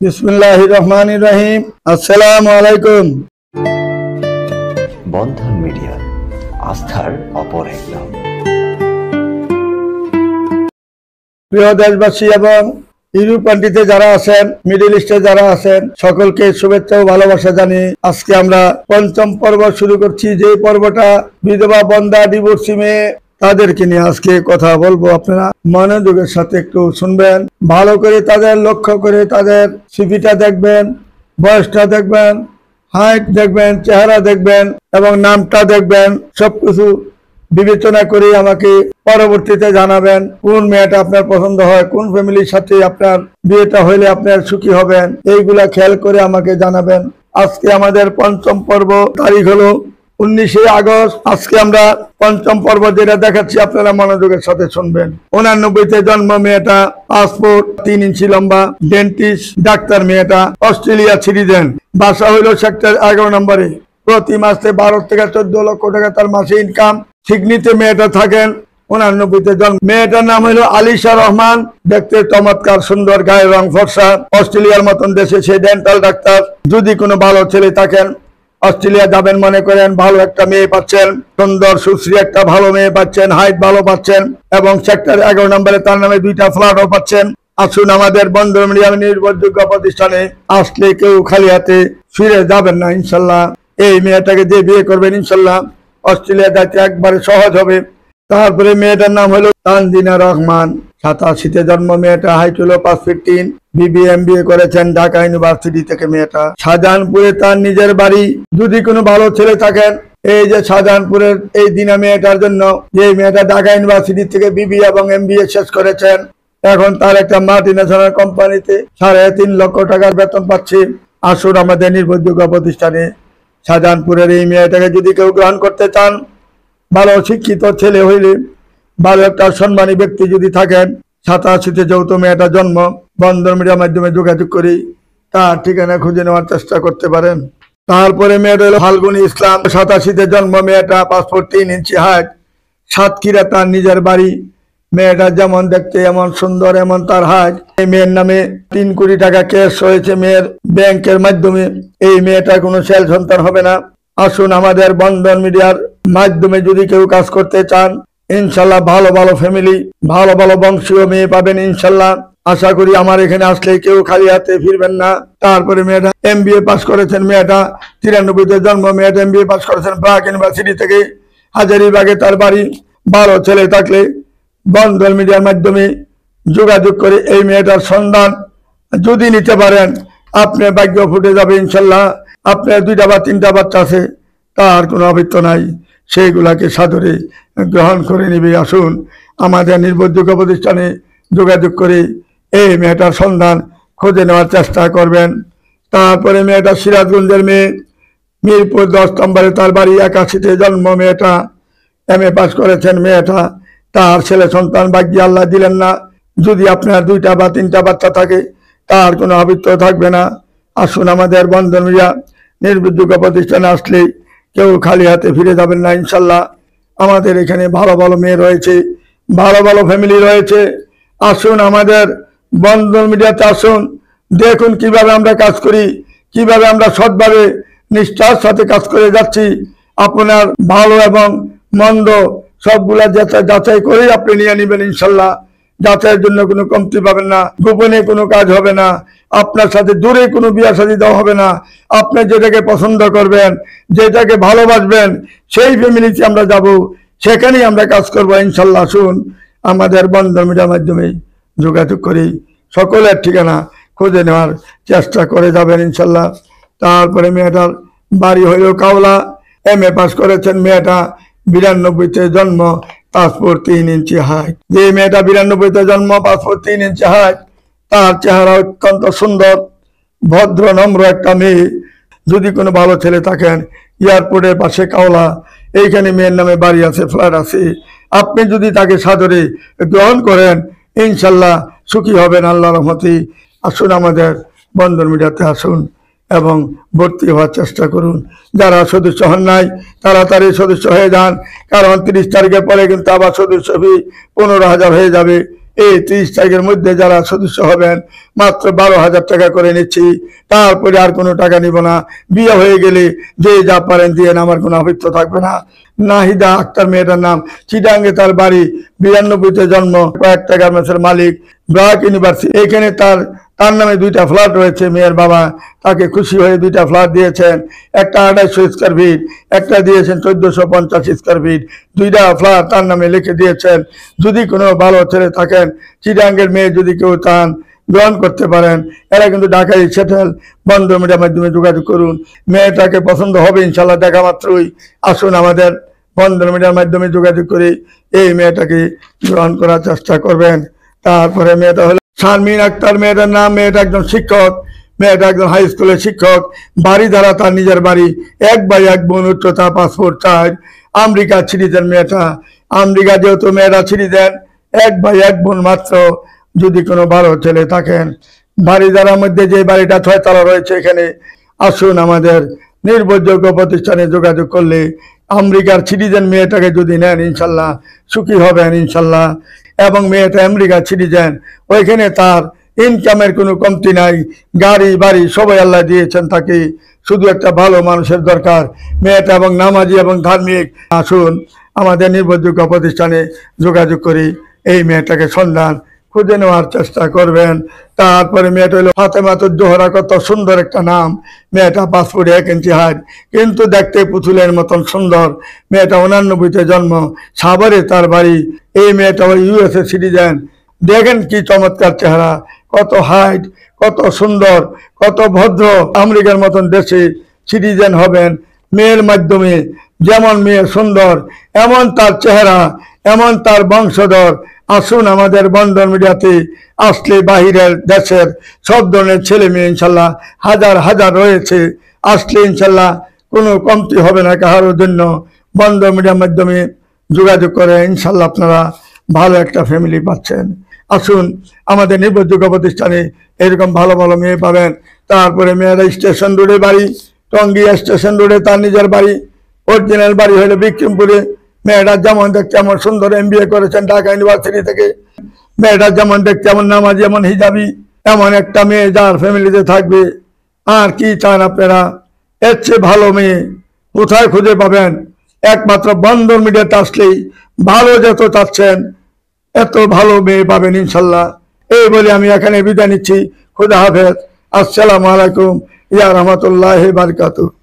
বিসমিল্লাহির রহমানির রহিম। আসসালামু আলাইকুম। বন্ধন মিডিয়া, আস্থার অপর এক নাম। প্রিয় দেশবাসী এবং ইউরোপ কান্ট্রিতে যারা আছেন, মিডল ইস্টে যারা আছেন, সকলকে শুভেচ্ছা ও ভালোবাসা জানিয়ে আজকে আমরা পঞ্চম পর্ব শুরু করছি। যে পর্বটা বিধবা, বন্ধা, ডিভোর্সি মেয়ে তাদেরকে নিয়ে আজকে কথা বলবো। আপনারা মনোযোগের সাথে একটু শুনবেন, ভালো করে তাদের লক্ষ্য করে তাদের সিভিটা দেখবেন, বয়সটা দেখবেন, হাইট দেখবেন, চেহারা দেখবেন এবং নামটা দেখবেন। সবকিছু বিবেচনা করে আমাকে পরবর্তীতে জানাবেন কোন মেয়েটা আপনার পছন্দ হয়, কোন ফ্যামিলির সাথে আপনার বিয়েটা হইলে আপনার সুখী হবেন, এইগুলা খেয়াল করে আমাকে জানাবেন। আজকে আমাদের পঞ্চম পর্ব, তারিখ হলো 19 আগস্ট। আজকে আমরা পঞ্চম পর্ব যেটা দেখাচ্ছি আপনারা মনোযোগের সাথে শুনবেন। 89-তে জন্ম মেয়েটা, পাসপোর্ট 3 ইঞ্চি লম্বা, ডেন্টিস্ট, ডাক্তার মেয়েটা, অস্ট্রেলিয়া সিটিজেন, বাসা হইল সেক্টর 11 নম্বরে, প্রতি মাসে 12 থেকে 14 লক্ষ টাকা তার মাসে ইনকাম। সিডনিতে মেয়েটা থাকেন। 89-তে জন্ম। মেয়েটার নাম হলো আলিশা রহমান, দেখতে চমৎকার, সুন্দর, গায়ের রং ফর্সা, অস্ট্রেলিয়ার মতন দেশে সে ডেন্টাল ডাক্তার। যদি কোনো ভালো ছেলে থাকেন, অস্ট্রেলিয়া যাবেন মনে করেন, ভালো একটা মেয়ে পাচ্ছেন, সুন্দর সুশ্রী একটা ভালো মেয়ে পাচ্ছেন, হাইট ভালো পাচ্ছেন এবং সেক্টর 11 নম্বরে তার নামে 2টা ফ্ল্যাটও পাচ্ছেন। আসুন আমাদের বন্ধন মিডিয়া নির্ভরযোগ্য প্রতিষ্ঠানে আসলে কেউ খালি হাতে ফিরে যাবেন না ইনশাল্লাহ। এই মেয়েটাকে যে বিয়ে করবেন ইনশাল্লাহ অস্ট্রেলিয়া যাইতে একবারে সহজ হবে। তারপরে মেয়েটার নাম হলো তানজিনা রহমান, 87-তে জন্ম। মেয়েটা হাইট হলো 5 ফিট 3, BBA করেছেন ঢাকা ইউনিভার্সিটি থেকে। মেয়েটা শাহজাহানপুরে তার নিজের বাড়ি। যদি কোনো ভালো ছেলে থাকেন, এই যে শাহজাহানপুরের এই দিনা মেয়েটার জন্য, যে মেয়েটা ঢাকা ইউনিভার্সিটি থেকে BBA এবং MBA শেষ করেছেন, এখন তার একটা মাল্টিন্যাশনাল কোম্পানিতে 3.5 লক্ষ টাকার বেতন পাচ্ছে। আসুন আমাদের নির্ভরযোগ্য প্রতিষ্ঠানে শাহজাহানপুরের এই মেয়েটাকে যদি কেউ গ্রহণ করতে চান, ভালো শিক্ষিত ছেলে হইলে, ভালো একটা সম্মানী ব্যক্তি যদি থাকেন, 87-তে যৌথ মেয়েটা জন্ম, বন্ধন মিডিয়ার মাধ্যমে যোগাযোগ করি তার ঠিকানা খুঁজে নেওয়ার চেষ্টা করতে পারেন। তারপরে মেয়েটা হলো ফাল্গুনী ইসলাম, 87-তে জন্ম। মেয়েটা পাসপোর্ট 3 ইঞ্চি হাইট, সাতক্ষীরা তার নিজের বাড়ি। মেয়েটা যেমন দেখতে এমন সুন্দর, এমন তার হাইট। এই মেয়ের নামে 3 কোটি টাকা ক্যাশ হয়েছে মেয়ের ব্যাংকের মাধ্যমে। এই মেয়েটা কোনো ছেলে সন্তান হবে না। আসুন আমাদের বন্ধন মিডিয়ার মাধ্যমে যদি কেউ কাজ করতে চান, ইনশাল্লাহ ভালো ভালো ফ্যামিলি, ভালো ভালো বংশীয় মেয়ে পাবেন ইনশাল্লাহ। আশা করি আমার এখানে আসলে কেউ খালি হাতে ফিরবেন না। তারপরে মেয়েটা MBA পাস করেছেন। মেয়েটা 93-তে জন্ম। মেয়েটা MBA পাস করেছেন ব্রাক ইউনিভার্সিটি থেকে, হাজারীবাগে তার বাড়ি। ভালো ছেলে থাকলে বন্ধন মিডিয়ার মাধ্যমে যোগাযোগ করে এই মেয়েটার সন্ধান যদি নিতে পারেন, আপনার ভাগ্য ফুটে যাবে ইনশাল্লাহ। আপনার 2টা বা 3টা বাচ্চা আছে, তার কোনো অভিত্য নাই, সেইগুলাকে সাদরে গ্রহণ করে নিবে। আসুন আমাদের নির্ভরযোগ্য প্রতিষ্ঠানে যোগাযোগ করে এই মেয়েটার সন্ধান খুঁজে নেওয়ার চেষ্টা করবেন। তারপরে মেয়েটা সিরাজগঞ্জের মেয়ে, মিরপুর 10 নম্বরে তার বাড়ি, 81-তে জন্ম। মেয়েটা MA পাস করেছেন। মেয়েটা তার ছেলে সন্তান ভাগ্য আল্লাহ দিলেন না। যদি আপনার 2টা বা 3টা বাচ্চা থাকে, তার কোনো অভিত্য থাকবে না। আসুন আমাদের বন্ধন মিডিয়া নির্ভরযোগ্য প্রতিষ্ঠানে আসলে কেউ খালি হাতে ফিরে যাবেন না ইনশাল্লাহ। আমাদের এখানে ভালো ভালো মেয়ে রয়েছে, ভালো ভালো ফ্যামিলি রয়েছে। আসুন আমাদের বন্ধন মিডিয়াতে আসুন, দেখুন কিভাবে আমরা কাজ করি, কিভাবে আমরা সৎভাবে নিষ্ঠার সাথে কাজ করে যাচ্ছি। আপনার ভালো এবং মন্দ সবগুলা যাচাই করে আপনি নিয়ে নেবেন ইনশাল্লাহ। যাচাইয়ের জন্য কোনো কমতি পাবেন না, গোপনে কোনো কাজ হবে না, আপনার সাথে দূরে কোনো বিয়া শাদী দেওয়া হবে না। আপনি যেটাকে পছন্দ করবেন, যেটাকে ভালোবাসবেন, সেই ফ্যামিলিতে আমরা যাব, সেখানেই আমরা কাজ করবো ইনশাল্লাহ। আসুন আমাদের বন্ধন মিডিয়ার মাধ্যমে যোগাযোগ করি, সকলের ঠিকানা খুঁজে নেওয়ার চেষ্টা করে যাবেন ইনশাল্লাহ। তারপরে মেয়েটার বাড়ি হইল কাওলা, MA পাস করেছেন। মেয়েটা 92-তে জন্ম, পাসপোর্ট 3 ইঞ্চি হাইট। যে মেয়েটা 92-তে জন্ম, পাসপোর্ট 3 ইঞ্চি হাইট, তার চেহারা অত্যন্ত সুন্দর, ভদ্র নম্র একটা মেয়ে। যদি কোনো ভালো ছেলে থাকেন, এয়ারপোর্টের পাশে কাওলা, এইখানে মেয়ের নামে বাড়ি আছে, ফ্ল্যাট আছে। আপনি যদি তাকে সাদরে গ্রহণ করেন, ইনশাল্লাহ সুখী হবেন আল্লাহর রহমতে। আসুন আমাদের বন্ধন মিডিয়াতে আসুন এবং ভর্তি হওয়ার চেষ্টা করুন। যারা সদস্য হন নাই, তাড়াতাড়ি সদস্য হয়ে যান, কারণ 30 তারিখের পরে কিন্তু আবার সদস্য ফি 15,000 হয়ে যাবে। এই 30 তারিখের মধ্যে যারা সদস্য হবেন মাত্র 12,000 টাকা করে নিচ্ছি, তারপরে আর কোনো টাকা নিব না। বিয়ে হয়ে গেলে যে যা পারেন দিয়ে আমার কোনো আপত্তি থাকবে না। নাহিদা আক্তার মেয়েটার নাম, চিটাঙ্গে তার বাড়ি, 92-তে জন্ম, কয়েকটা গার্মেন্টসের মালিক, ব্র্যাক ইউনিভার্সিটি। এখানে তার নামে 2টা ফ্ল্যাট রয়েছে। মেয়ের বাবা তাকে খুশি হয়ে 2টা ফ্ল্যাট দিয়েছেন, একটা 250 স্কয়ার ফিট, একটা দিয়েছেন 1450 স্কয়ার ফিট। 2টা ফ্ল্যাট তার নামে লিখে দিয়েছেন। যদি কোনো ভালো ছেলে থাকেন, চিটাঙ্গের মেয়ে যদি কেউ চান গ্রহণ করতে পারেন। এরা কিন্তু ঢাকায় সেটেল। বন্ধ মিডিয়ার মাধ্যমে যোগাযোগ করুন। মেয়েটাকে পছন্দ হবে ইনশাল্লাহ দেখা মাত্রই। আসুন আমাদের বন্ধ মিডিয়ার মাধ্যমে যোগাযোগ করে এই মেয়েটাকে গ্রহণ করার চেষ্টা করবেন। তারপরে মেয়েটা হলো শারমিন আক্তার মেয়েটার নাম। মেয়েটা একজন শিক্ষক, মেয়েটা একজন হাই স্কুলের শিক্ষক। বাড়ি দ্বারা তার নিজের বাড়ি, 1 ভাই 1 বোন, উচ্চতা 5 ফুট 4। আমেরিকা সিটিজেন মেয়েটা। আমেরিকা যেহেতু মেয়েরা সিটিজেন, 1 ভাই 1 বোন মাত্র। যদি কোনো ভালো ছেলে থাকেন, বাড়ি দ্বারার মধ্যে যে বাড়িটা 6 তলা রয়েছে এখানে, আসুন আমাদের নির্ভরযোগ্য প্রতিষ্ঠানে যোগাযোগ করলে আমেরিকার সিটিজেন মেয়েটাকে যদি নেন ইনশাল্লাহ সুখী হবেন ইনশাল্লাহ। এবং মেয়েটা আমেরিকার সিটিজেন, ওইখানে তার ইনকামের কোনো কমতি নাই, গাড়ি বাড়ি সবাই আল্লাহ দিয়েছেন তাকে। শুধু একটা ভালো মানুষের দরকার। মেয়েটা এবং নামাজি এবং ধার্মিক। আসুন আমাদের নির্ভরযোগ্য প্রতিষ্ঠানে যোগাযোগ করি এই মেয়েটাকে সন্ধান খুঁজে নেওয়ার চেষ্টা করবেন। তারপরে মেয়েটা হলো ফাতেমাতুজ জোহরা। কত সুন্দর একটা নাম। মেয়েটা 5 ফুট 1 ইঞ্চি হাইট, কিন্তু দেখতে পুতুলের মতন সুন্দর। মেয়েটা 89-তে জন্ম, সাভারে তার বাড়ি। এই মেয়েটা USA সিটিজেন। দেখেন কি চমৎকার চেহারা, কত হাইট, কত সুন্দর, কত ভদ্র। আমেরিকার মতন দেশে সিটিজেন হবেন মেয়ের মাধ্যমে। যেমন মেয়ে সুন্দর, এমন তার চেহারা, এমন তার বংশধর। আসুন আমাদের বন্ধন মিডিয়াতে আসলে বাহিরের দেশের সব ধরনের ছেলে মেয়ে ইনশাল্লাহ হাজার হাজার রয়েছে। আসলে ইনশাল্লাহ কোনো কমতি হবে না কারোর জন্য। বন্ধন মিডিয়ার মাধ্যমে যোগাযোগ করে ইনশাল্লাহ আপনারা ভালো একটা ফ্যামিলি পাচ্ছেন। আসুন আমাদের নির্ভরযোগ্য প্রতিষ্ঠানে এরকম ভালো ভালো মেয়ে পাবেন। তারপরে মেয়েরা স্টেশন রোডে বাড়ি, টঙ্গী স্টেশন রোডে তার নিজের বাড়ি। অরিজিনাল বাড়ি হলো বিক্রমপুরে। মেয়েটা যেমন দেখতে এমন সুন্দর, MBA করেছেন ঢাকা ইউনিভার্সিটি থেকে। মেয়েটা যেমন দেখতে এমন নামাজি, এমন হিজাবি, এমন একটা মেয়ে যার ফ্যামিলিতে থাকবে। আর কি চান আপনারা? এর চেয়ে ভালো মেয়ে কোথায় খুঁজে পাবেন? একমাত্র বন্ধন মিডিয়াতে আসলেই ভালো যত চাচ্ছেন এত ভালো মেয়ে পাবেন ইনশাল্লাহ। এই বলে আমি এখানে বিদায় নিচ্ছি। খুদা হাফেজ। আসসালামু আলাইকুম ইয়া রাহমাতুল্লাহি বারাকাতুহু।